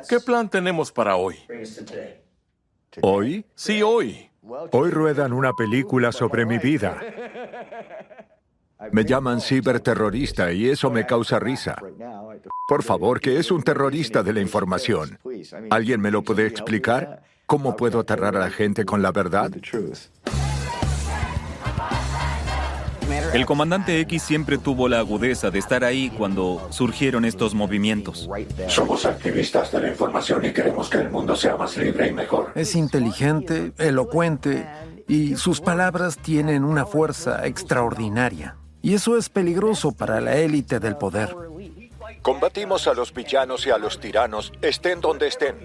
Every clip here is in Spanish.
¿Qué plan tenemos para hoy? ¿Hoy? Sí, hoy. Hoy ruedan una película sobre mi vida. Me llaman ciberterrorista y eso me causa risa. Por favor, ¿qué es un terrorista de la información? ¿Alguien me lo puede explicar? ¿Cómo puedo aterrar a la gente con la verdad? El comandante X siempre tuvo la agudeza de estar ahí cuando surgieron estos movimientos. Somos activistas de la información y queremos que el mundo sea más libre y mejor. Es inteligente, elocuente y sus palabras tienen una fuerza extraordinaria. Y eso es peligroso para la élite del poder. Combatimos a los villanos y a los tiranos, estén donde estén.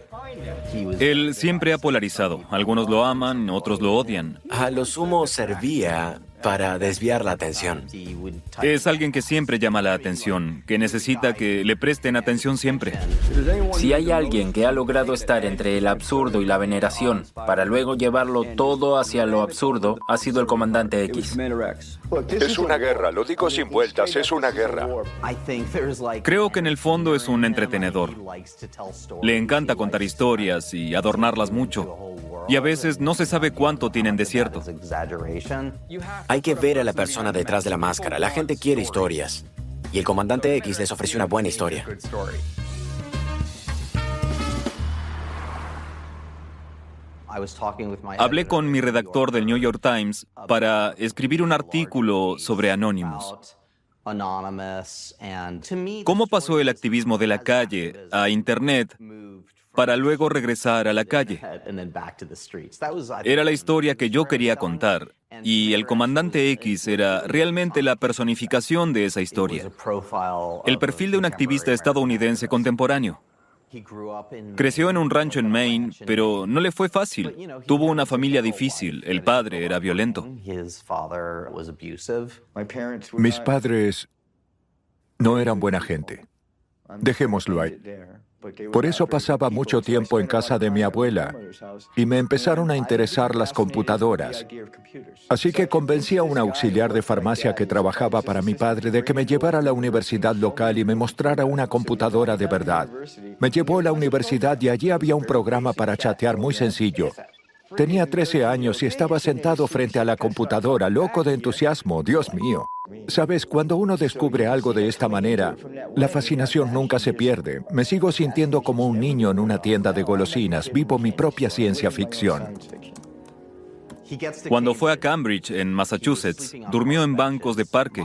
Él siempre ha polarizado. Algunos lo aman, otros lo odian. A lo sumo servía para desviar la atención. Es alguien que siempre llama la atención, que necesita que le presten atención siempre. Si hay alguien que ha logrado estar entre el absurdo y la veneración para luego llevarlo todo hacia lo absurdo, ha sido el comandante X. Es una guerra, lo digo sin vueltas, es una guerra. Creo que en el fondo es un entretenedor. Le encanta contar historias y adornarlas mucho. Y a veces no se sabe cuánto tienen de cierto. Hay que ver a la persona detrás de la máscara. La gente quiere historias. Y el comandante X les ofreció una buena historia. Hablé con mi redactor del New York Times para escribir un artículo sobre Anonymous. ¿Cómo pasó el activismo de la calle a Internet para luego regresar a la calle? Era la historia que yo quería contar, y el comandante X era realmente la personificación de esa historia. El perfil de un activista estadounidense contemporáneo. Creció en un rancho en Maine, pero no le fue fácil. Tuvo una familia difícil. El padre era violento. Mis padres no eran buena gente. Dejémoslo ahí. Por eso pasaba mucho tiempo en casa de mi abuela y me empezaron a interesar las computadoras. Así que convencí a un auxiliar de farmacia que trabajaba para mi padre de que me llevara a la universidad local y me mostrara una computadora de verdad. Me llevó a la universidad y allí había un programa para chatear muy sencillo. Tenía 13 años y estaba sentado frente a la computadora, loco de entusiasmo, Dios mío. Sabes, cuando uno descubre algo de esta manera, la fascinación nunca se pierde. Me sigo sintiendo como un niño en una tienda de golosinas, vivo mi propia ciencia ficción. Cuando fue a Cambridge, en Massachusetts, durmió en bancos de parque.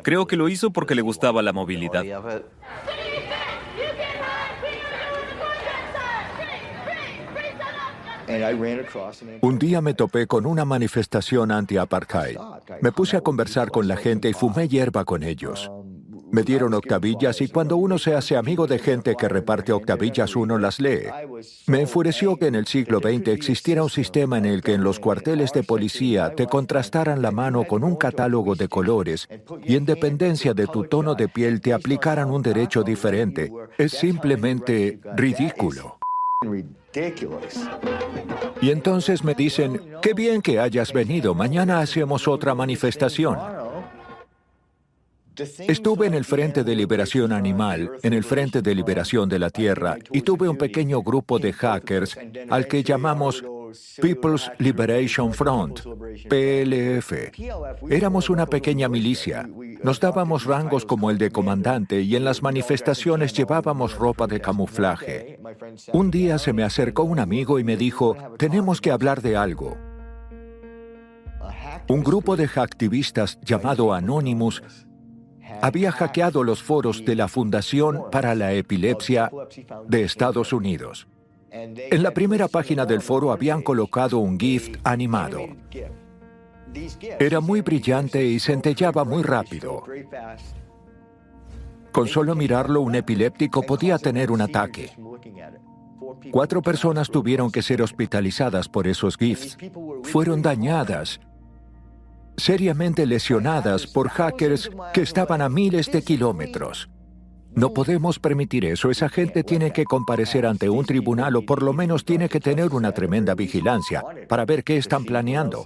Creo que lo hizo porque le gustaba la movilidad. Un día me topé con una manifestación anti-apartheid. Me puse a conversar con la gente y fumé hierba con ellos. Me dieron octavillas y cuando uno se hace amigo de gente que reparte octavillas, uno las lee. Me enfureció que en el siglo XX existiera un sistema en el que en los cuarteles de policía te contrastaran la mano con un catálogo de colores y en dependencia de tu tono de piel te aplicaran un derecho diferente. Es simplemente ridículo. Y entonces me dicen, qué bien que hayas venido, mañana hacemos otra manifestación. Estuve en el Frente de Liberación Animal, en el Frente de Liberación de la Tierra, y tuve un pequeño grupo de hackers al que llamamos People's Liberation Front, PLF. Éramos una pequeña milicia. Nos dábamos rangos como el de comandante y en las manifestaciones llevábamos ropa de camuflaje. Un día se me acercó un amigo y me dijo, tenemos que hablar de algo. Un grupo de hacktivistas llamado Anonymous había hackeado los foros de la Fundación para la Epilepsia de Estados Unidos. En la primera página del foro habían colocado un GIF animado. Era muy brillante y centelleaba muy rápido. Con solo mirarlo, un epiléptico podía tener un ataque. 4 personas tuvieron que ser hospitalizadas por esos GIFs. Fueron dañadas, seriamente lesionadas por hackers que estaban a miles de kilómetros. No podemos permitir eso. Esa gente tiene que comparecer ante un tribunal o por lo menos tiene que tener una tremenda vigilancia para ver qué están planeando.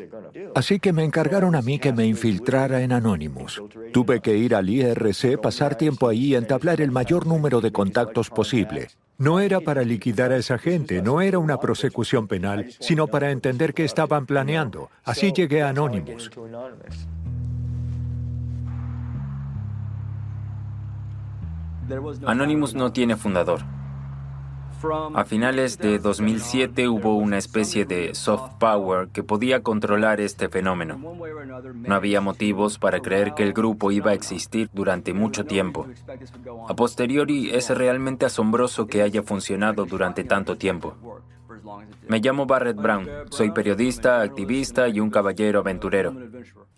Así que me encargaron a mí que me infiltrara en Anonymous. Tuve que ir al IRC, pasar tiempo ahí y entablar el mayor número de contactos posible. No era para liquidar a esa gente, no era una persecución penal, sino para entender qué estaban planeando. Así llegué a Anonymous. Anonymous no tiene fundador. A finales de 2007 hubo una especie de soft power que podía controlar este fenómeno. No había motivos para creer que el grupo iba a existir durante mucho tiempo. A posteriori, es realmente asombroso que haya funcionado durante tanto tiempo. Me llamo Barrett Brown, soy periodista, activista y un caballero aventurero.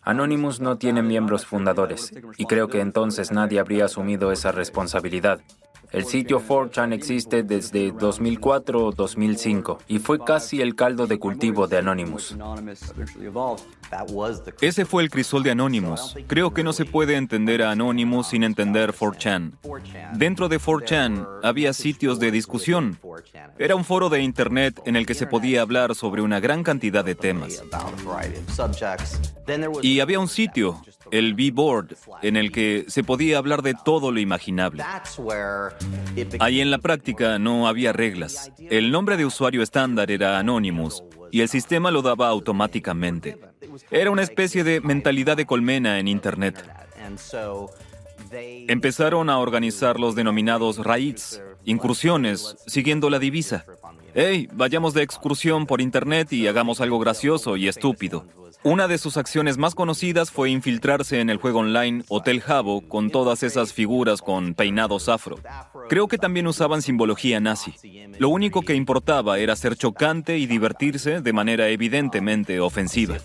Anonymous no tiene miembros fundadores, y creo que entonces nadie habría asumido esa responsabilidad. El sitio 4chan existe desde 2004 o 2005 y fue casi el caldo de cultivo de Anonymous. Ese fue el crisol de Anonymous. Creo que no se puede entender a Anonymous sin entender 4chan. Dentro de 4chan había sitios de discusión. Era un foro de Internet en el que se podía hablar sobre una gran cantidad de temas. Y había un sitio, el B-Board, en el que se podía hablar de todo lo imaginable. Ahí en la práctica no había reglas. El nombre de usuario estándar era Anonymous y el sistema lo daba automáticamente. Era una especie de mentalidad de colmena en Internet. Empezaron a organizar los denominados raids, incursiones, siguiendo la divisa. ¡Hey, vayamos de excursión por Internet y hagamos algo gracioso y estúpido! Una de sus acciones más conocidas fue infiltrarse en el juego online Hotel Habbo con todas esas figuras con peinados afro. Creo que también usaban simbología nazi. Lo único que importaba era ser chocante y divertirse de manera evidentemente ofensiva.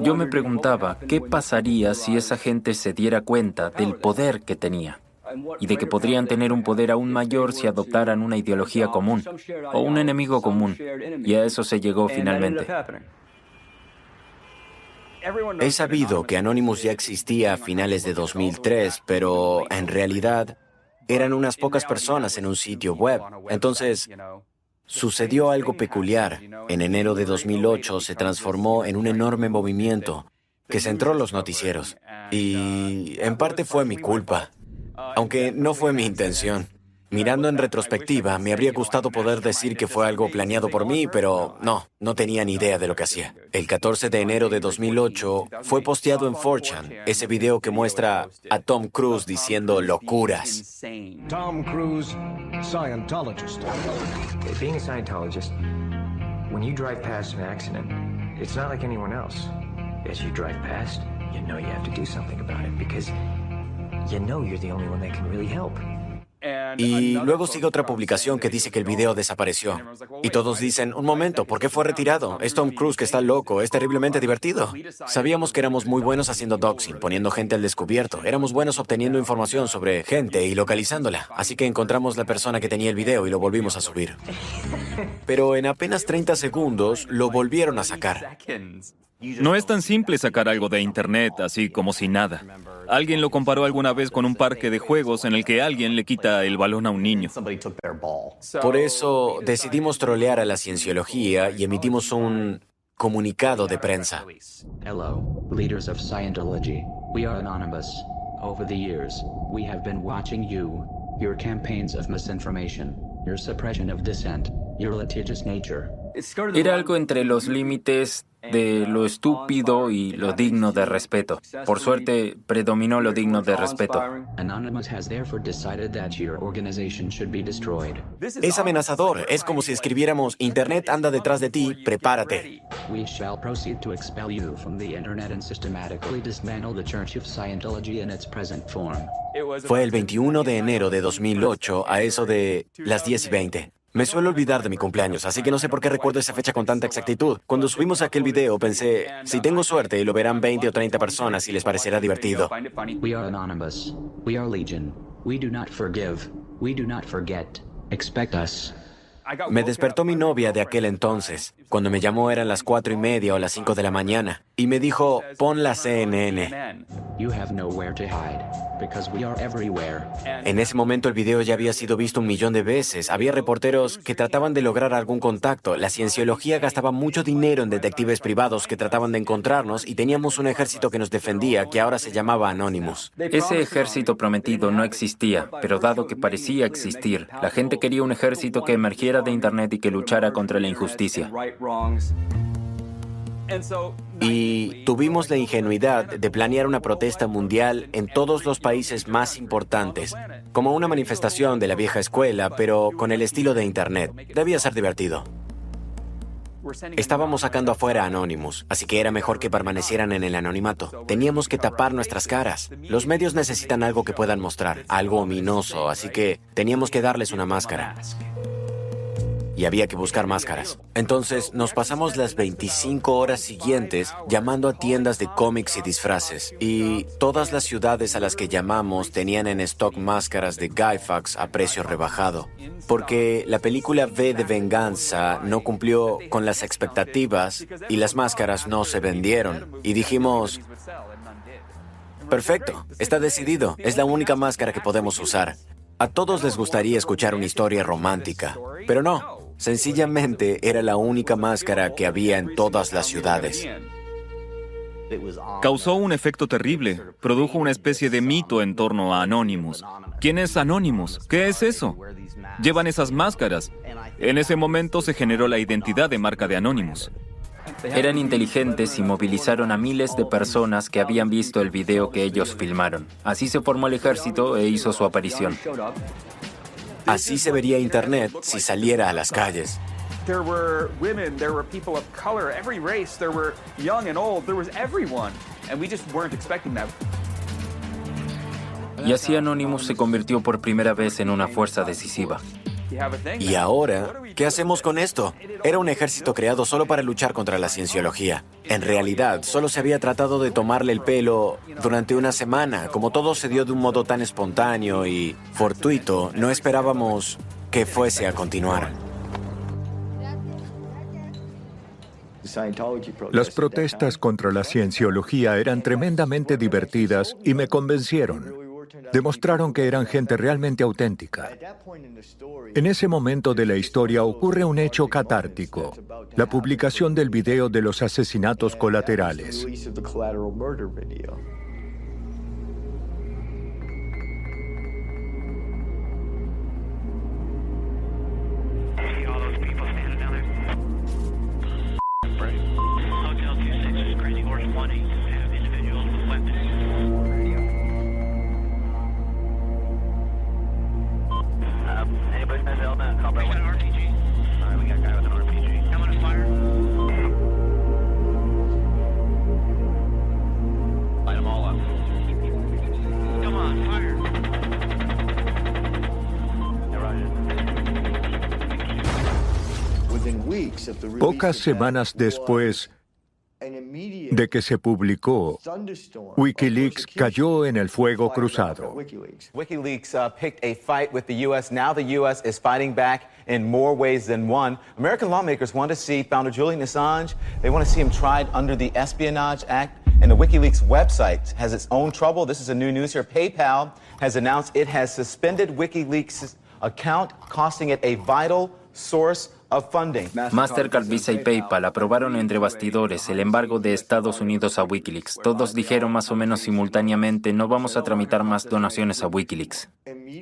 Yo me preguntaba, ¿qué pasaría si esa gente se diera cuenta del poder que tenía? Y de que podrían tener un poder aún mayor si adoptaran una ideología común, o un enemigo común. Y a eso se llegó finalmente. He sabido que Anonymous ya existía a finales de 2003, pero en realidad eran unas pocas personas en un sitio web. Entonces, sucedió algo peculiar. En enero de 2008 se transformó en un enorme movimiento que centró los noticieros. Y en parte fue mi culpa, aunque no fue mi intención. Mirando en retrospectiva, me habría gustado poder decir que fue algo planeado por mí, pero no tenía ni idea de lo que hacía. El 14 de enero de 2008 fue posteado en 4chan ese video que muestra a Tom Cruise diciendo locuras. Tom Cruise, Scientologist. Being a Scientologist, when you drive past an accident, it's not like anyone else. As you drive past, you know you have to do something about it because you know you're the only one that can really help. Y luego sigue otra publicación que dice que el video desapareció. Y todos dicen, un momento, ¿por qué fue retirado? Es Tom Cruise que está loco, es terriblemente divertido. Sabíamos que éramos muy buenos haciendo doxing, poniendo gente al descubierto. Éramos buenos obteniendo información sobre gente y localizándola. Así que encontramos la persona que tenía el video y lo volvimos a subir. Pero en apenas 30 segundos lo volvieron a sacar. No es tan simple sacar algo de Internet así como si nada. Alguien lo comparó alguna vez con un parque de juegos en el que alguien le quita el balón a un niño. Por eso decidimos trolear a la cienciología y emitimos un comunicado de prensa. Hello, leaders of Scientology. We are Anonymous. Over the years, we have been watching you, your campaigns of misinformation, your suppression of dissent, your litigious nature. Era algo entre los límites de lo estúpido y lo digno de respeto. Por suerte, predominó lo digno de respeto. Es amenazador. Es como si escribiéramos, Internet anda detrás de ti, prepárate. Fue el 21 de enero de 2008, a eso de las 10:20. Me suelo olvidar de mi cumpleaños, así que no sé por qué recuerdo esa fecha con tanta exactitud. Cuando subimos aquel video pensé, si tengo suerte, lo verán 20 o 30 personas y les parecerá divertido. We are Anonymous. We are Legion. We do not forgive. We do not forget. Expect us. Me despertó mi novia de aquel entonces. Cuando me llamó eran las 4:30 o las 5 de la mañana. y me dijo, pon la CNN. You have nowhere to hide, because we are everywhere. En ese momento el video ya había sido visto 1 millón de veces. Había reporteros que trataban de lograr algún contacto. La cienciología gastaba mucho dinero en detectives privados que trataban de encontrarnos y teníamos un ejército que nos defendía, que ahora se llamaba Anonymous. Ese ejército prometido no existía, pero dado que parecía existir, la gente quería un ejército que emergiera de Internet y que luchara contra la injusticia. Y tuvimos la ingenuidad de planear una protesta mundial en todos los países más importantes, como una manifestación de la vieja escuela, pero con el estilo de Internet. Debía ser divertido. Estábamos sacando afuera a Anonymous, así que era mejor que permanecieran en el anonimato. Teníamos que tapar nuestras caras. Los medios necesitan algo que puedan mostrar, algo ominoso, así que teníamos que darles una máscara. Y había que buscar máscaras. Entonces nos pasamos las 25 horas siguientes llamando a tiendas de cómics y disfraces. Y todas las ciudades a las que llamamos tenían en stock máscaras de Guy Fawkes a precio rebajado. Porque la película V de Venganza no cumplió con las expectativas y las máscaras no se vendieron. Y dijimos, perfecto, está decidido, es la única máscara que podemos usar. A todos les gustaría escuchar una historia romántica, pero no. Sencillamente era la única máscara que había en todas las ciudades. Causó un efecto terrible. Produjo una especie de mito en torno a Anonymous. ¿Quién es Anonymous? ¿Qué es eso? Llevan esas máscaras. En ese momento se generó la identidad de marca de Anonymous. Eran inteligentes y movilizaron a miles de personas que habían visto el video que ellos filmaron. Así se formó el ejército e hizo su aparición. Así se vería Internet si saliera a las calles. There were women, there were people of color, every race, there were young and old, there was everyone. And we just weren't expecting that. Y así Anonymous se convirtió por primera vez en una fuerza decisiva. ¿Y ahora qué hacemos con esto? Era un ejército creado solo para luchar contra la cienciología. En realidad, solo se había tratado de tomarle el pelo durante una semana. Como todo se dio de un modo tan espontáneo y fortuito, no esperábamos que fuese a continuar. Las protestas contra la cienciología eran tremendamente divertidas y me convencieron. Demostraron que eran gente realmente auténtica. En ese momento de la historia ocurre un hecho catártico, la publicación del video de los asesinatos colaterales. Pocas semanas después de que se publicó, WikiLeaks cayó en el fuego cruzado. WikiLeaks picked a fight with the U.S. Now the U.S. is fighting back in more ways than one. American lawmakers want to see founder Julian Assange. They want to see him tried under the Espionage Act. And the WikiLeaks website has its own trouble. This is a new news here. PayPal has announced it has suspended WikiLeaks' account, costing it a vital source of funding. Mastercard, Visa y PayPal aprobaron entre bastidores el embargo de Estados Unidos a WikiLeaks. Todos dijeron más o menos simultáneamente, no vamos a tramitar más donaciones a WikiLeaks.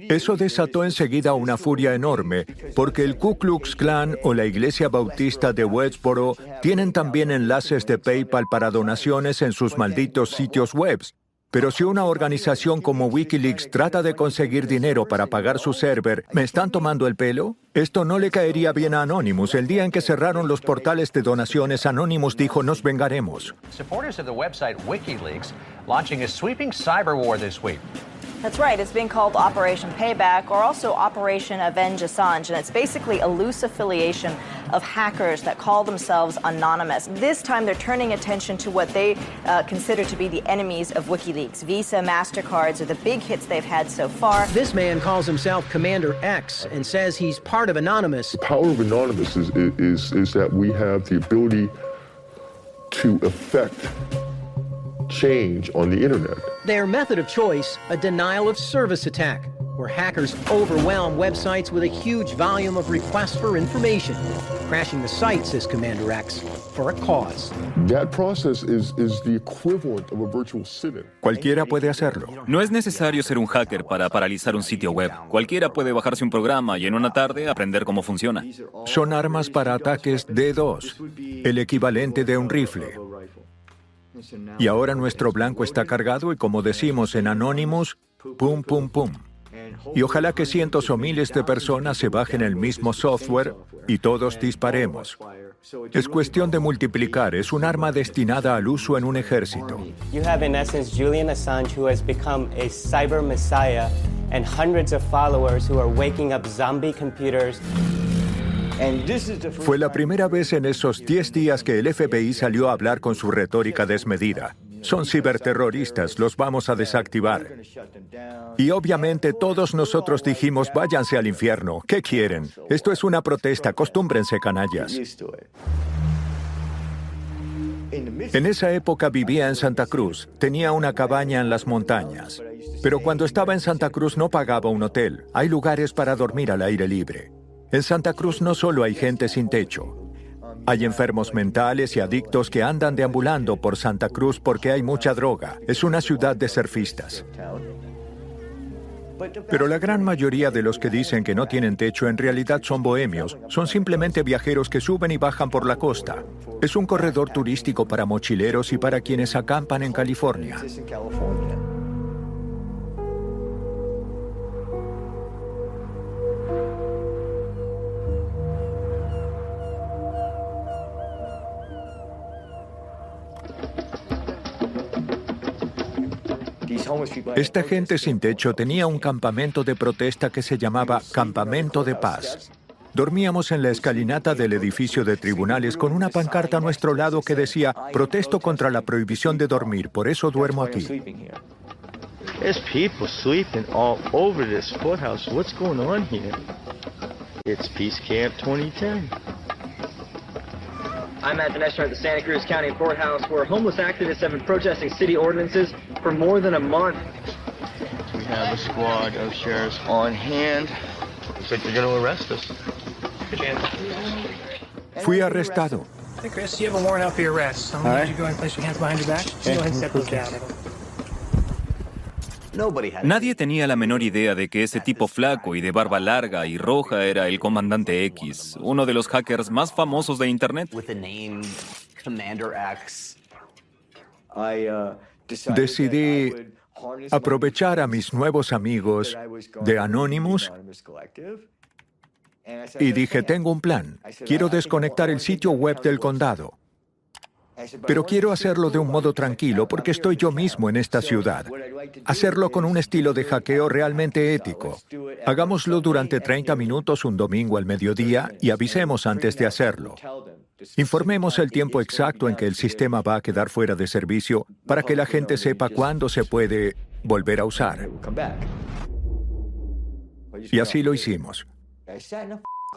Eso desató enseguida una furia enorme, porque el Ku Klux Klan o la Iglesia Bautista de Westboro tienen también enlaces de PayPal para donaciones en sus malditos sitios web. Pero si una organización como WikiLeaks trata de conseguir dinero para pagar su server, ¿me están tomando el pelo? Esto no le caería bien a Anonymous. El día en que cerraron los portales de donaciones, Anonymous dijo, nos vengaremos. Supporters of the website WikiLeaks launching a sweeping cyber war this week. That's right. It's being called Operation Payback or also Operation Avenge Assange. And it's basically a loose affiliation of hackers that call themselves anonymous. This time they're turning attention to what they consider to be the enemies of WikiLeaks. Visa, MasterCards are the big hits they've had so far. This man calls himself Commander X and says he's part of Anonymous. The power of Anonymous is that we have the ability to effect change on the internet. Their method of choice, a denial of service attack, where hackers overwhelm websites with a huge volume of requests for information, crashing the site, says Commander X, for a cause. That process is the equivalent of a virtual sit-in. Cualquiera puede hacerlo. No es necesario ser un hacker para paralizar un sitio web. Cualquiera puede bajarse un programa y en una tarde aprender cómo funciona. Son armas para ataques D2, el equivalente de un rifle. Y ahora nuestro blanco está cargado y, como decimos en Anonymous, pum, pum, pum. Y ojalá que cientos o miles de personas se bajen el mismo software y todos disparemos. Es cuestión de multiplicar, es un arma destinada al uso en un ejército. You have in essence Julian Assange, who has become a cyber messiah, and hundreds of followers who are waking up zombie computers. Fue la primera vez en esos 10 días que el FBI salió a hablar con su retórica desmedida. Son ciberterroristas, los vamos a desactivar. Y obviamente todos nosotros dijimos, váyanse al infierno, ¿qué quieren? Esto es una protesta, acostúmbrense, canallas. En esa época vivía en Santa Cruz, tenía una cabaña en las montañas. Pero cuando estaba en Santa Cruz no pagaba un hotel, hay lugares para dormir al aire libre. En Santa Cruz no solo hay gente sin techo. Hay enfermos mentales y adictos que andan deambulando por Santa Cruz porque hay mucha droga. Es una ciudad de surfistas. Pero la gran mayoría de los que dicen que no tienen techo en realidad son bohemios. Son simplemente viajeros que suben y bajan por la costa. Es un corredor turístico para mochileros y para quienes acampan en California. Esta gente sin techo tenía un campamento de protesta que se llamaba Campamento de Paz. Dormíamos en la escalinata del edificio de tribunales con una pancarta a nuestro lado que decía, protesto contra la prohibición de dormir, por eso duermo aquí. There's people sleeping all over this courthouse. What's going on here? It's Peace Camp 2010. I'm at the next at the Santa Cruz County Courthouse, where homeless activists have been protesting city ordinances for more than a month. We have a squad of sheriffs on hand. Looks like they're going to arrest us. Fui arrestado. Hey, Chris, you have a warrant out for your arrest. I'm going to need you to go ahead and place your hands behind your back. Just go ahead and step those down. Nadie tenía la menor idea de que ese tipo flaco y de barba larga y roja era el Comandante X, uno de los hackers más famosos de Internet. Decidí aprovechar a mis nuevos amigos de Anonymous y dije, tengo un plan. Quiero desconectar el sitio web del condado. Pero quiero hacerlo de un modo tranquilo porque estoy yo mismo en esta ciudad. Hacerlo con un estilo de hackeo realmente ético. Hagámoslo durante 30 minutos un domingo al mediodía y avisemos antes de hacerlo. Informemos el tiempo exacto en que el sistema va a quedar fuera de servicio para que la gente sepa cuándo se puede volver a usar. Y así lo hicimos.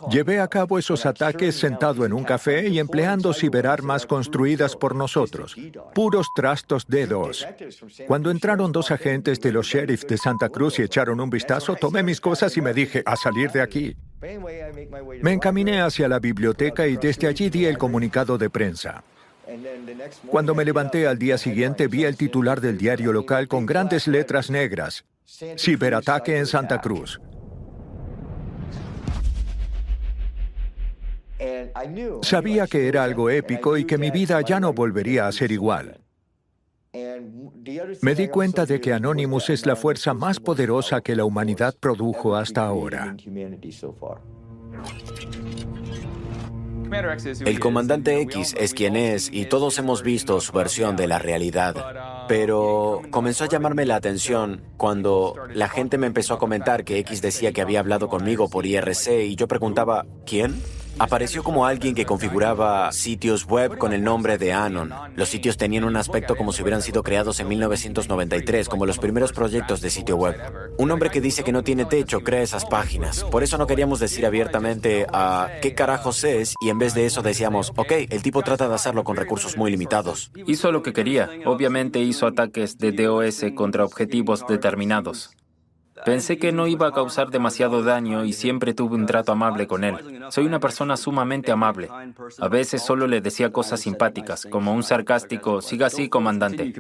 Llevé a cabo esos ataques sentado en un café y empleando ciberarmas construidas por nosotros, puros trastos D2. Cuando entraron 2 agentes de los sheriffs de Santa Cruz y echaron un vistazo, tomé mis cosas y me dije, a salir de aquí. Me encaminé hacia la biblioteca y desde allí di el comunicado de prensa. Cuando me levanté al día siguiente, vi el titular del diario local con grandes letras negras, ciberataque en Santa Cruz. Sabía que era algo épico y que mi vida ya no volvería a ser igual. Me di cuenta de que Anonymous es la fuerza más poderosa que la humanidad produjo hasta ahora. El Comandante X es quien es y todos hemos visto su versión de la realidad. Pero comenzó a llamarme la atención cuando la gente me empezó a comentar que X decía que había hablado conmigo por IRC y yo preguntaba, ¿quién? Apareció como alguien que configuraba sitios web con el nombre de Anon. Los sitios tenían un aspecto como si hubieran sido creados en 1993, como los primeros proyectos de sitio web. Un hombre que dice que no tiene techo crea esas páginas. Por eso no queríamos decir abiertamente ¿qué carajos es? Y en vez de eso decíamos, ok, el tipo trata de hacerlo con recursos muy limitados. Hizo lo que quería. Obviamente hizo ataques de DOS contra objetivos determinados. Pensé que no iba a causar demasiado daño y siempre tuve un trato amable con él. Soy una persona sumamente amable. A veces solo le decía cosas simpáticas, como un sarcástico, siga así, comandante.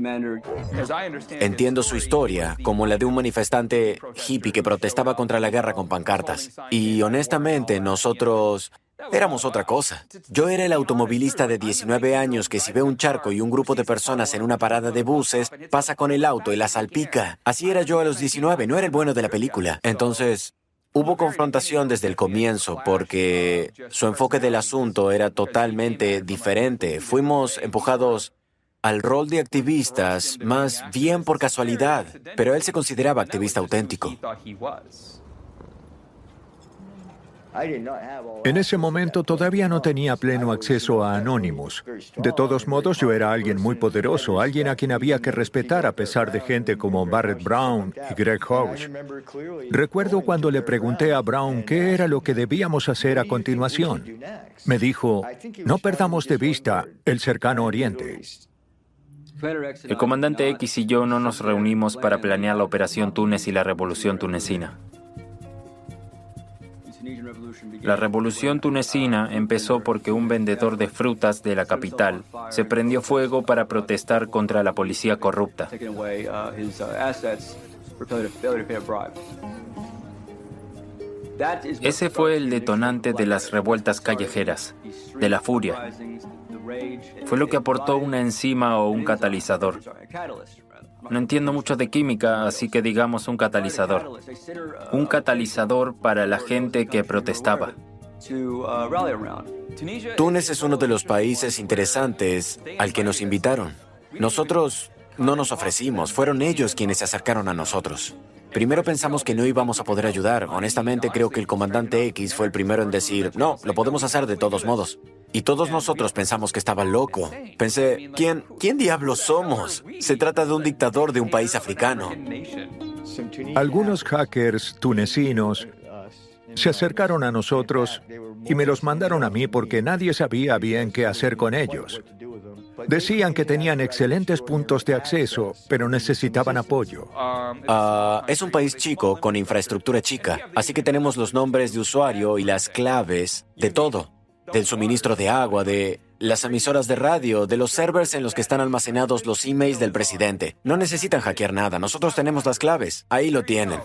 Entiendo su historia como la de un manifestante hippie que protestaba contra la guerra con pancartas. Y honestamente, nosotros éramos otra cosa. Yo era el automovilista de 19 años que si ve un charco y un grupo de personas en una parada de buses, pasa con el auto y la salpica. Así era yo a los 19, no era el bueno de la película. Entonces, hubo confrontación desde el comienzo porque su enfoque del asunto era totalmente diferente. Fuimos empujados al rol de activistas más bien por casualidad, pero él se consideraba activista auténtico. En ese momento todavía no tenía pleno acceso a Anonymous. De todos modos, yo era alguien muy poderoso, alguien a quien había que respetar a pesar de gente como Barrett Brown y Greg Hodge. Recuerdo cuando le pregunté a Brown qué era lo que debíamos hacer a continuación. Me dijo, no perdamos de vista el cercano Oriente. El comandante X y yo no nos reunimos para planear la Operación Túnez y la Revolución Tunecina. La revolución tunecina empezó porque un vendedor de frutas de la capital se prendió fuego para protestar contra la policía corrupta. Ese fue el detonante de las revueltas callejeras, de la furia. Fue lo que aportó una enzima o un catalizador. No entiendo mucho de química, así que digamos un catalizador. Un catalizador para la gente que protestaba. Túnez es uno de los países interesantes al que nos invitaron. Nosotros no nos ofrecimos, fueron ellos quienes se acercaron a nosotros. Primero pensamos que no íbamos a poder ayudar. Honestamente, creo que el comandante X fue el primero en decir, no, lo podemos hacer de todos modos. Y todos nosotros pensamos que estaba loco. Pensé, ¿quién diablos somos? Se trata de un dictador de un país africano. Algunos hackers tunecinos se acercaron a nosotros y me los mandaron a mí porque nadie sabía bien qué hacer con ellos. Decían que tenían excelentes puntos de acceso, pero necesitaban apoyo. Es un país chico con infraestructura chica, así que tenemos los nombres de usuario y las claves de todo. Del suministro de agua, de las emisoras de radio, de los servers en los que están almacenados los emails del presidente. No necesitan hackear nada, nosotros tenemos las claves. Ahí lo tienen.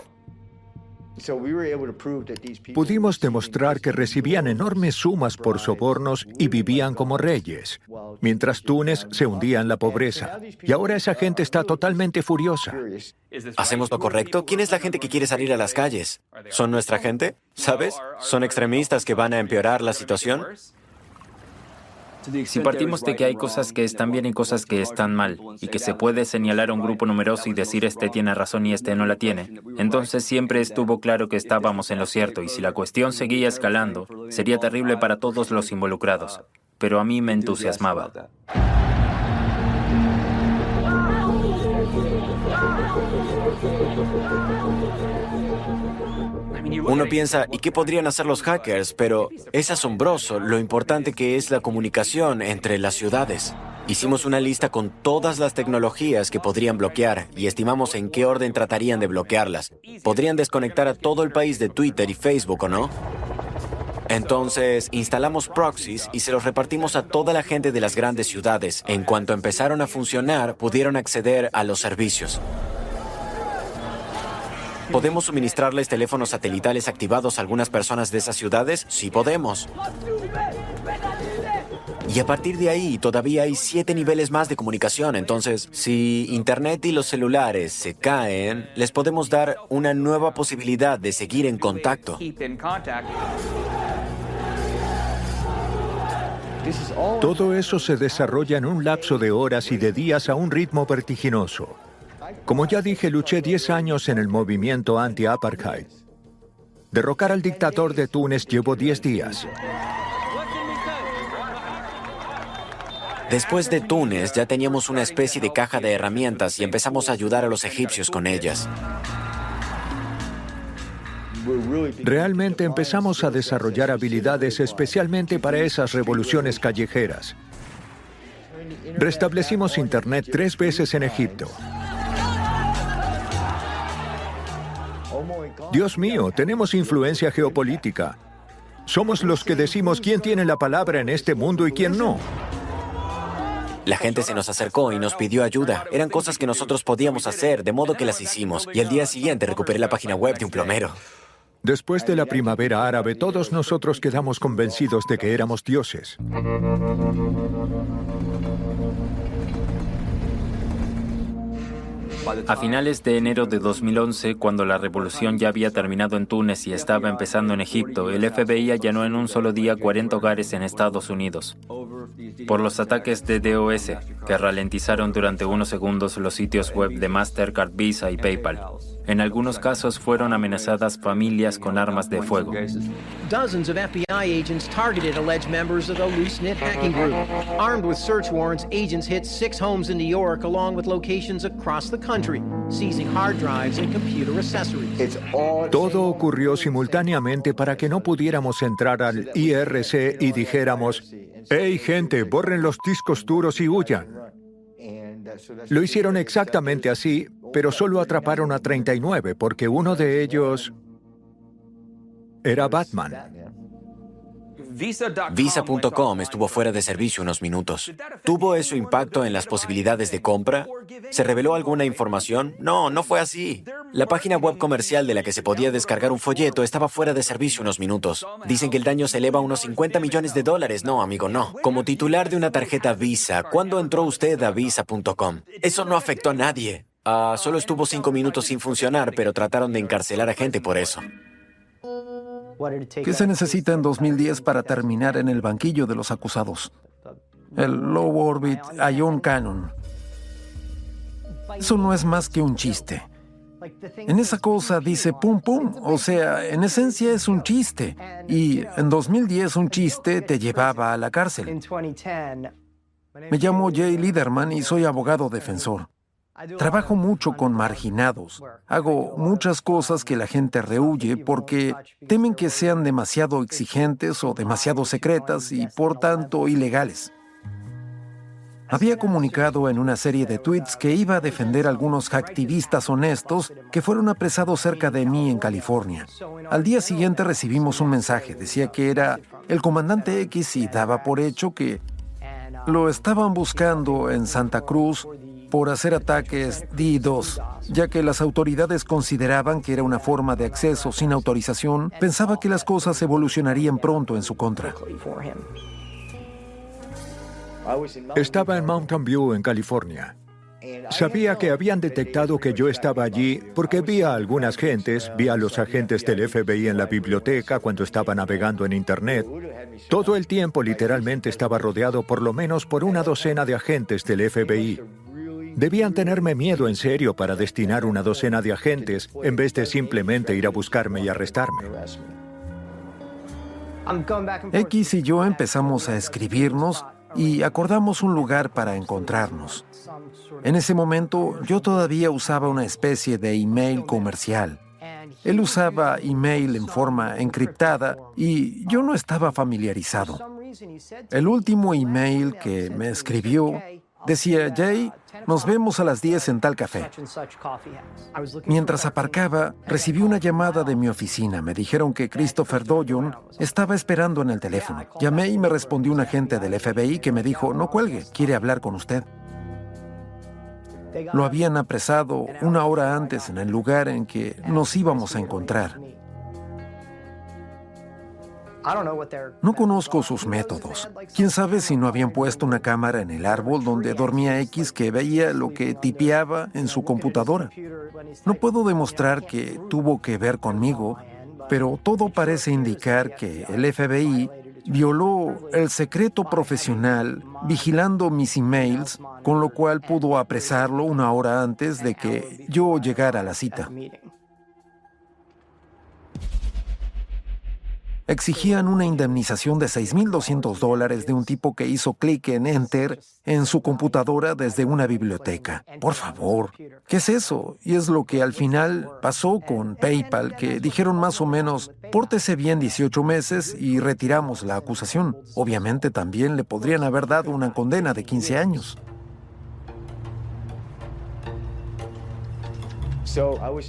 Pudimos demostrar que recibían enormes sumas por sobornos y vivían como reyes, mientras Túnez se hundía en la pobreza. Y ahora esa gente está totalmente furiosa. ¿Hacemos lo correcto? ¿Quién es la gente que quiere salir a las calles? ¿Son nuestra gente? ¿Sabes? ¿Son extremistas que van a empeorar la situación? Si partimos de que hay cosas que están bien y cosas que están mal, y que se puede señalar a un grupo numeroso y decir este tiene razón y este no la tiene, entonces siempre estuvo claro que estábamos en lo cierto, y si la cuestión seguía escalando, sería terrible para todos los involucrados. Pero a mí me entusiasmaba. Uno piensa, ¿y qué podrían hacer los hackers? Pero es asombroso lo importante que es la comunicación entre las ciudades. Hicimos una lista con todas las tecnologías que podrían bloquear y estimamos en qué orden tratarían de bloquearlas. Podrían desconectar a todo el país de Twitter y Facebook, ¿o no? Entonces, instalamos proxies y se los repartimos a toda la gente de las grandes ciudades. En cuanto empezaron a funcionar, pudieron acceder a los servicios. ¿Podemos suministrarles teléfonos satelitales activados a algunas personas de esas ciudades? Sí podemos. Y a partir de ahí, todavía hay 7 niveles más de comunicación. Entonces, si Internet y los celulares se caen, les podemos dar una nueva posibilidad de seguir en contacto. Todo eso se desarrolla en un lapso de horas y de días a un ritmo vertiginoso. Como ya dije, luché 10 años en el movimiento anti-apartheid. Derrocar al dictador de Túnez llevó 10 días. Después de Túnez, ya teníamos una especie de caja de herramientas y empezamos a ayudar a los egipcios con ellas. Realmente empezamos a desarrollar habilidades especialmente para esas revoluciones callejeras. Restablecimos Internet 3 veces en Egipto. Dios mío, tenemos influencia geopolítica. Somos los que decimos quién tiene la palabra en este mundo y quién no. La gente se nos acercó y nos pidió ayuda. Eran cosas que nosotros podíamos hacer, de modo que las hicimos. Y al día siguiente recuperé la página web de un plomero. Después de la primavera árabe, todos nosotros quedamos convencidos de que éramos dioses. A finales de enero de 2011, cuando la revolución ya había terminado en Túnez y estaba empezando en Egipto, el FBI allanó en un solo día 40 hogares en Estados Unidos por los ataques de DOS, que ralentizaron durante unos segundos los sitios web de Mastercard, Visa y PayPal. En algunos casos fueron amenazadas familias con armas de fuego. Dozens of FBI agents targeted alleged members of the loose-knit hacking group. Armed with search warrants, agents hit 6 homes in New York along with locations across the country, seizing hard drives and computer accessories. Todo ocurrió simultáneamente para que no pudiéramos entrar al IRC y dijéramos, «Hey, gente, borren los discos duros y huyan». Lo hicieron exactamente así, pero solo atraparon a 39 porque uno de ellos era Batman. Visa.com estuvo fuera de servicio unos minutos. ¿Tuvo eso impacto en las posibilidades de compra? ¿Se reveló alguna información? No, no fue así. La página web comercial de la que se podía descargar un folleto estaba fuera de servicio unos minutos. Dicen que el daño se eleva a unos $50 millones. No, amigo, no. Como titular de una tarjeta Visa, ¿cuándo entró usted a Visa.com? Eso no afectó a nadie. Solo estuvo 5 minutos sin funcionar, pero trataron de encarcelar a gente por eso. ¿Qué se necesita en 2010 para terminar en el banquillo de los acusados? El Low Orbit Ion Cannon. Eso no es más que un chiste. En esa cosa dice pum pum, o sea, en esencia es un chiste. Y en 2010 un chiste te llevaba a la cárcel. Me llamo Jay Liederman y soy abogado defensor. Trabajo mucho con marginados. Hago muchas cosas que la gente rehúye porque temen que sean demasiado exigentes o demasiado secretas y, por tanto, ilegales. Había comunicado en una serie de tweets que iba a defender a algunos activistas honestos que fueron apresados cerca de mí en California. Al día siguiente recibimos un mensaje. Decía que era el comandante X y daba por hecho que lo estaban buscando en Santa Cruz por hacer ataques DDoS, ya que las autoridades consideraban que era una forma de acceso sin autorización. Pensaba que las cosas evolucionarían pronto en su contra. Estaba en Mountain View, en California. Sabía que habían detectado que yo estaba allí porque vi a algunas gentes, vi a los agentes del FBI en la biblioteca cuando estaba navegando en Internet. Todo el tiempo literalmente estaba rodeado por lo menos por una docena de agentes del FBI. Debían tenerme miedo en serio para destinar una docena de agentes en vez de simplemente ir a buscarme y arrestarme. X y yo empezamos a escribirnos y acordamos un lugar para encontrarnos. En ese momento, yo todavía usaba una especie de email comercial. Él usaba email en forma encriptada y yo no estaba familiarizado. El último email que me escribió decía, Jay, nos vemos a las 10 en tal café. Mientras aparcaba, recibí una llamada de mi oficina. Me dijeron que Christopher Doyon estaba esperando en el teléfono. Llamé y me respondió un agente del FBI que me dijo, no cuelgue, quiere hablar con usted. Lo habían apresado una hora antes en el lugar en que nos íbamos a encontrar. No conozco sus métodos. ¿Quién sabe si no habían puesto una cámara en el árbol donde dormía X que veía lo que tipeaba en su computadora? No puedo demostrar que tuvo que ver conmigo, pero todo parece indicar que el FBI violó el secreto profesional vigilando mis emails, con lo cual pudo apresarlo una hora antes de que yo llegara a la cita. Exigían una indemnización de $6,200 de un tipo que hizo clic en Enter en su computadora desde una biblioteca. Por favor, ¿qué es eso? Y es lo que al final pasó con PayPal, que dijeron más o menos, pórtese bien 18 meses y retiramos la acusación. Obviamente también le podrían haber dado una condena de 15 años.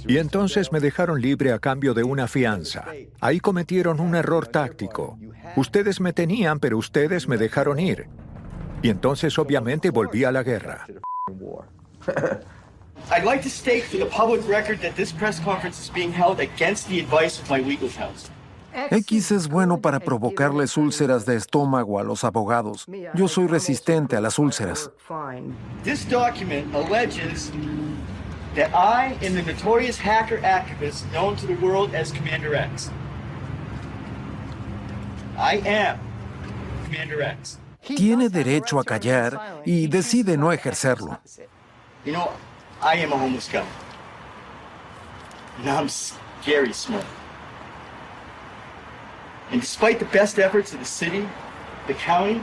Y entonces me dejaron libre a cambio de una fianza. Ahí cometieron un error táctico. Ustedes me tenían, pero ustedes me dejaron ir. Y entonces obviamente volví a la guerra. I'd like to state for the public record that this press conference is being held against the advice of my legal counsel. X es bueno para provocarles úlceras de estómago a los abogados. Yo soy resistente a las úlceras. This document alleges that I am the notorious hacker activist known to the world as Commander X. I am Commander X. Tiene derecho a callar y decide no ejercerlo. You know, I am a homeless guy. And I'm scary smart. And despite the best efforts of the city, the county,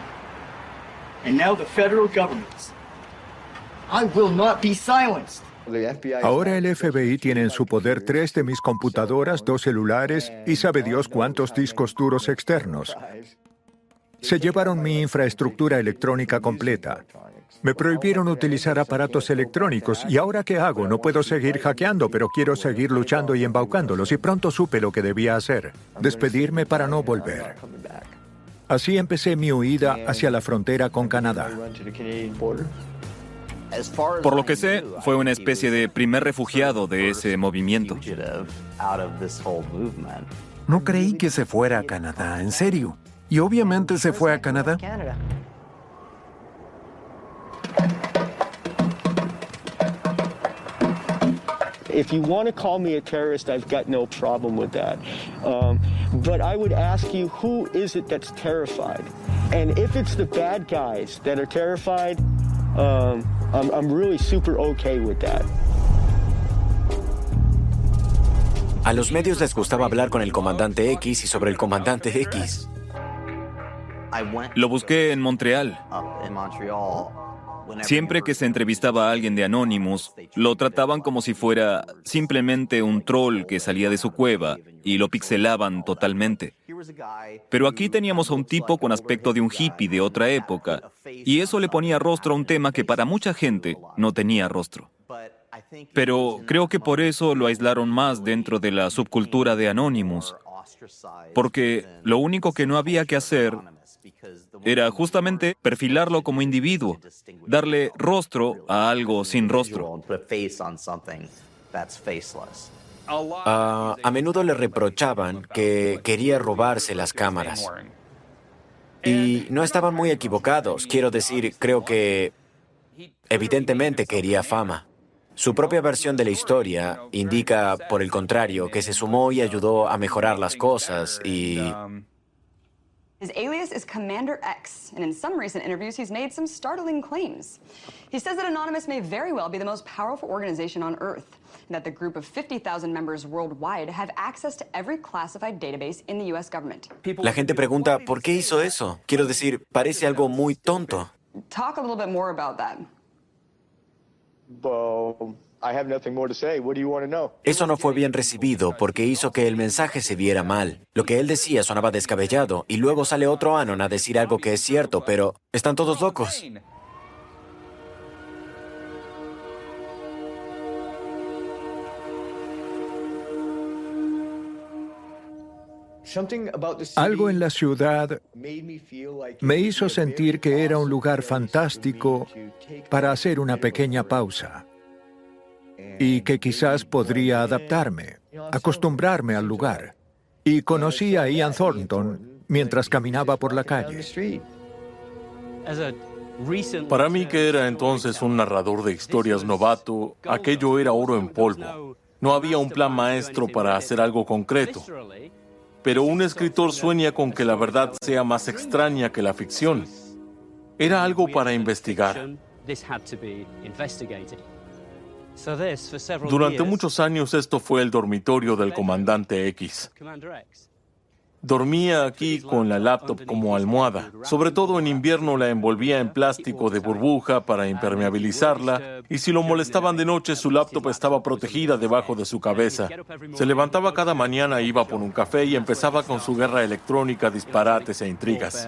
and now the federal government, I will not be silenced. Ahora el FBI tiene en su poder 3 de mis computadoras, 2 celulares y sabe Dios cuántos discos duros externos. Se llevaron mi infraestructura electrónica completa. Me prohibieron utilizar aparatos electrónicos y ahora ¿qué hago? No puedo seguir hackeando, pero quiero seguir luchando y embaucándolos y pronto supe lo que debía hacer, despedirme para no volver. Así empecé mi huida hacia la frontera con Canadá. Por lo que sé, fue una especie de primer refugiado de ese movimiento. No creí que se fuera a Canadá, en serio. Y obviamente se fue a Canadá. If you want to call me a terrorist, I've got no problem with that. But I would ask you, who is it that's terrified? And if it's the bad guys that are terrified, I'm really super okay with that. A los medios les gustaba hablar con el comandante X y sobre el comandante X. Lo busqué en Montreal. Siempre que se entrevistaba a alguien de Anonymous, lo trataban como si fuera simplemente un troll que salía de su cueva y lo pixelaban totalmente. Pero aquí teníamos a un tipo con aspecto de un hippie de otra época, y eso le ponía rostro a un tema que para mucha gente no tenía rostro. Pero creo que por eso lo aislaron más dentro de la subcultura de Anonymous, porque lo único que no había que hacer era justamente perfilarlo como individuo, darle rostro a algo sin rostro. A menudo le reprochaban que quería robarse las cámaras. Y no estaban muy equivocados. Quiero decir, creo que evidentemente quería fama. Su propia versión de la historia indica, por el contrario, que se sumó y ayudó a mejorar las cosas y... His alias is Commander X, and in some recent interviews, he's made some startling claims. He says that Anonymous may very well be the most powerful organization on Earth, and that the group of 50,000 members worldwide have access to every classified database in the U.S. government. La gente pregunta, ¿por qué hizo eso? Quiero decir, parece algo muy tonto. Talk a little bit more about that. Eso no fue bien recibido porque hizo que el mensaje se viera mal. Lo que él decía sonaba descabellado y luego sale otro Anon a decir algo que es cierto, pero están todos locos. Algo en la ciudad me hizo sentir que era un lugar fantástico para hacer una pequeña pausa y que quizás podría adaptarme, acostumbrarme al lugar. Y conocí a Ian Thornton mientras caminaba por la calle. Para mí, que era entonces un narrador de historias novato, aquello era oro en polvo. No había un plan maestro para hacer algo concreto. Pero un escritor sueña con que la verdad sea más extraña que la ficción. Era algo para investigar. Durante muchos años esto fue el dormitorio del comandante X. Dormía aquí con la laptop como almohada. Sobre todo en invierno la envolvía en plástico de burbuja para impermeabilizarla, y si lo molestaban de noche su laptop estaba protegida debajo de su cabeza. Se levantaba cada mañana, iba por un café y empezaba con su guerra electrónica, disparates e intrigas.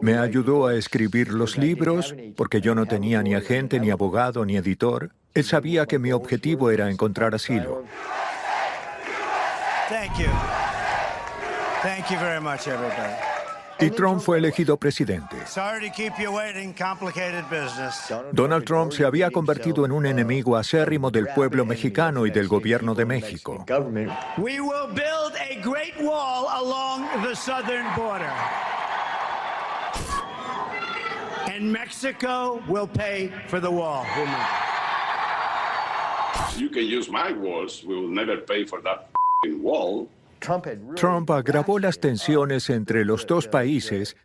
Me ayudó a escribir los libros porque yo no tenía ni agente, ni abogado, ni editor. Él sabía que mi objetivo era encontrar asilo. Thank you very much, everybody. Y Trump fue elegido presidente. Sorry to keep you waiting, complicated business. Donald Trump se había convertido en un enemigo acérrimo del pueblo mexicano y del gobierno de México. We will build a great wall along the southern border. And Mexico will pay for the wall. You can use my walls. We will never pay for that wall. Trump agravó las tensiones entre los dos países,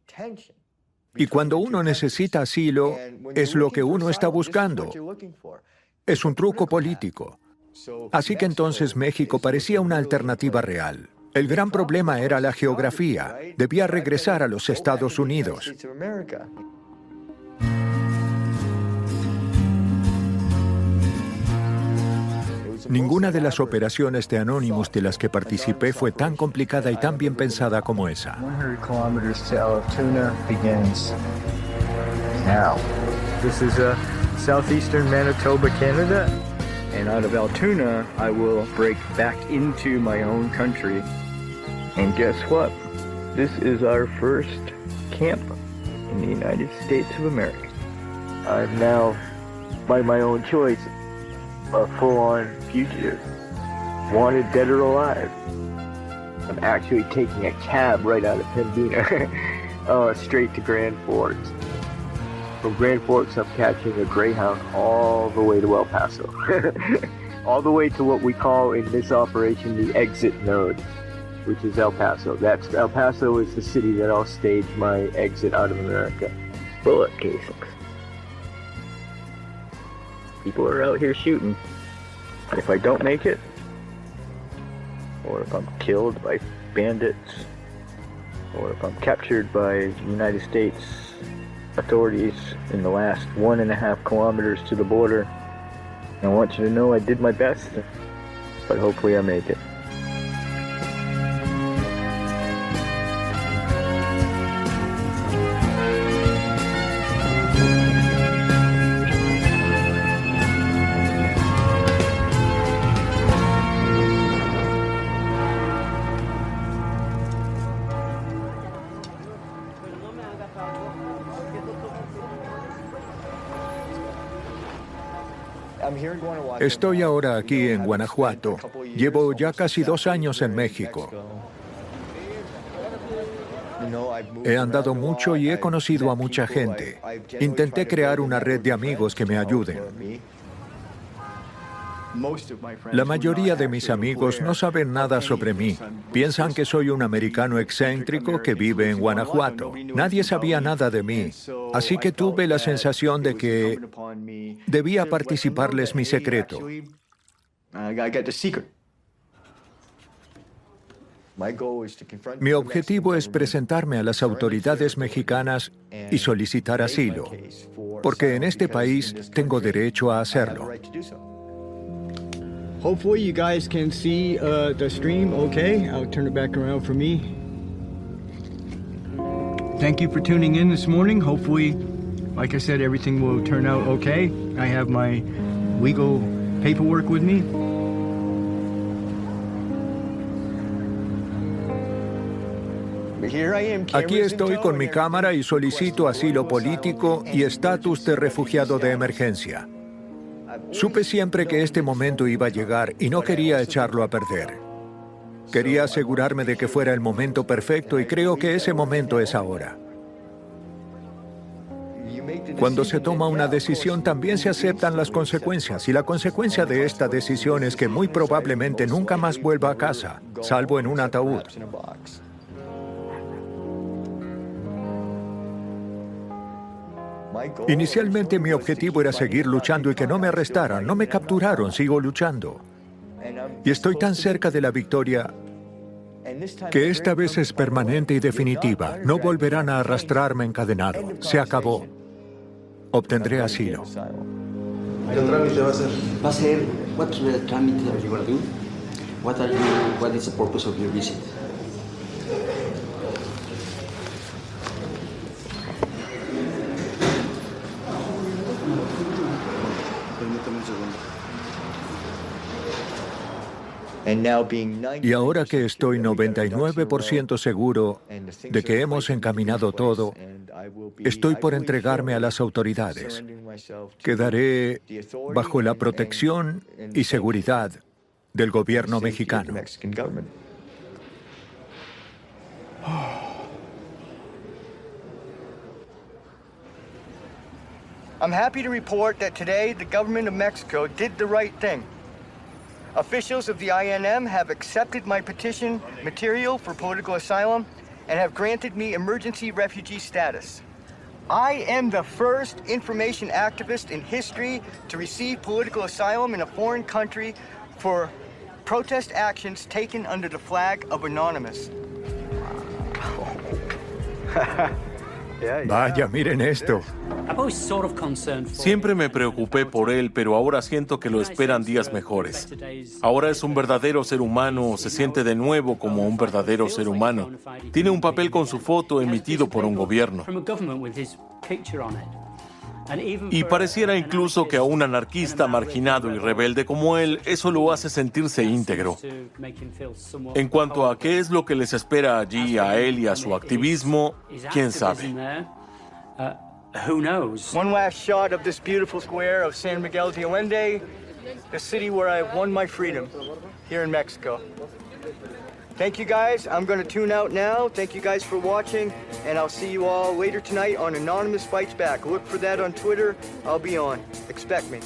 y cuando uno necesita asilo, es lo que uno está buscando. Es un truco político. Así que entonces México parecía una alternativa real. El gran problema era la geografía. Debía regresar a los Estados Unidos. Ninguna de las operaciones de Anonymous de las que participé fue tan complicada y tan bien pensada como esa. 100 kilometers to Altoona begins now. This is southeastern Manitoba, Canada. And out of Altoona, I will break back into my own country. And guess what? This is our first camp in the United States of America. I'm now, by my own choice, a full-on fugitive, wanted dead or alive. I'm actually taking a cab right out of Pembina, straight to Grand Forks. From Grand Forks, I'm catching a Greyhound all the way to El Paso. All the way to what we call in this operation the exit node, which is El Paso. El Paso is the city that I'll stage my exit out of America. Bullet casings. People are out here shooting. If I don't make it, or if I'm killed by bandits, or if I'm captured by United States authorities in the last 1.5 kilometers to the border, I want you to know I did my best, but hopefully I make it. Estoy ahora aquí en Guanajuato. Llevo ya casi 2 años en México. He andado mucho y he conocido a mucha gente. Intenté crear una red de amigos que me ayuden. La mayoría de mis amigos no saben nada sobre mí. Piensan que soy un americano excéntrico que vive en Guanajuato. Nadie sabía nada de mí, así que tuve la sensación de que debía participarles mi secreto. Mi objetivo es presentarme a las autoridades mexicanas y solicitar asilo, porque en este país tengo derecho a hacerlo. Hopefully you guys can see the stream okay. I'll turn it back around for me. Thank you for tuning in this morning. Hopefully, like I said, everything will turn out okay. I have my legal paperwork with me. Aquí estoy con mi cámara y solicito asilo político y estatus de refugiado de emergencia. Supe siempre que este momento iba a llegar y no quería echarlo a perder. Quería asegurarme de que fuera el momento perfecto y creo que ese momento es ahora. Cuando se toma una decisión también se aceptan las consecuencias y la consecuencia de esta decisión es que muy probablemente nunca más vuelva a casa, salvo en un ataúd. Inicialmente mi objetivo era seguir luchando y que no me arrestaran, no me capturaron, sigo luchando. Y estoy tan cerca de la victoria que esta vez es permanente y definitiva. No volverán a arrastrarme encadenado. Se acabó. Obtendré asilo. ¿Qué trámite va a ser? Va a ser, what's the trámite that you want to do? What is the purpose of your visit? Permítame un segundo. Y ahora que estoy 99% seguro de que hemos encaminado todo, estoy por entregarme a las autoridades. Quedaré bajo la protección y seguridad del gobierno mexicano. I'm happy to report that today the government of Mexico did the right thing. Officials of the INM have accepted my petition material for political asylum and have granted me emergency refugee status. I am the first information activist in history to receive political asylum in a foreign country for protest actions taken under the flag of Anonymous. Vaya, miren esto. Siempre me preocupé por él, pero ahora siento que lo esperan días mejores. Ahora es un verdadero ser humano, se siente de nuevo como un verdadero ser humano. Tiene un papel con su foto emitido por un gobierno. Y pareciera incluso que a un anarquista marginado y rebelde como él, eso lo hace sentirse íntegro. En cuanto a qué es lo que les espera allí a él y a su activismo, quién sabe. One last shot of this beautiful square of San Miguel de Allende, the city where I won my freedom, here in Mexico. Thank you guys. I'm going to tune out now. Thank you guys for watching, and I'll see you all later tonight on Anonymous Fights Back. Look for that on Twitter. I'll be on. Expect me.